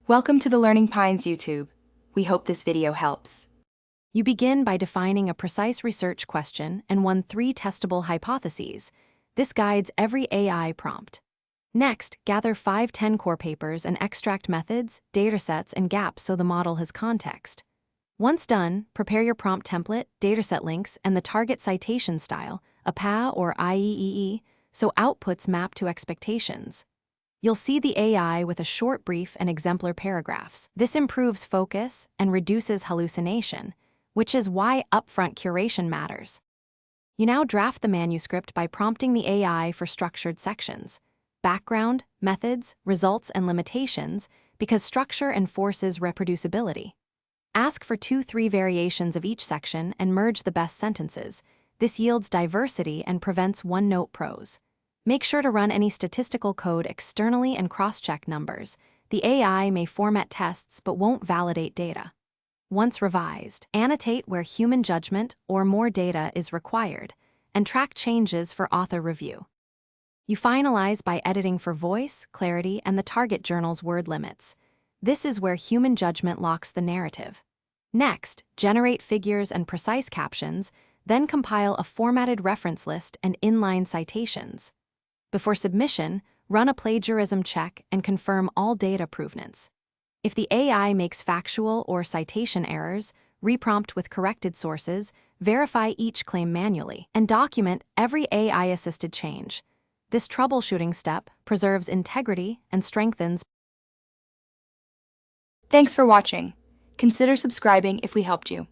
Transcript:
Welcome to the Learning Pines YouTube. We hope this video helps. You begin by defining a precise research question and 3 testable hypotheses. This guides every AI prompt. Next, gather 5-10 core papers and extract methods, datasets, and gaps so the model has context. Once done, prepare your prompt template, dataset links, and the target citation style, APA or IEEE, so outputs map to expectations. You'll see the AI with a short brief and exemplar paragraphs. This improves focus and reduces hallucination, which is why upfront curation matters. You now draft the manuscript by prompting the AI for structured sections: background, methods, results, and limitations, because structure enforces reproducibility. Ask for 2-3 variations of each section and merge the best sentences. This yields diversity and prevents one-note prose. Make sure to run any statistical code externally and cross-check numbers. The AI may format tests but won't validate data. Once revised, annotate where human judgment or more data is required, and track changes for author review. You finalize by editing for voice, clarity, and the target journal's word limits. This is where human judgment locks the narrative. Next, generate figures and precise captions, then compile a formatted reference list and inline citations. Before submission, run a plagiarism check and confirm all data provenance. If the AI makes factual or citation errors, reprompt with corrected sources, verify each claim manually, and document every AI-assisted change. This troubleshooting step preserves integrity and strengthens. Thanks for watching. Consider subscribing if we helped you.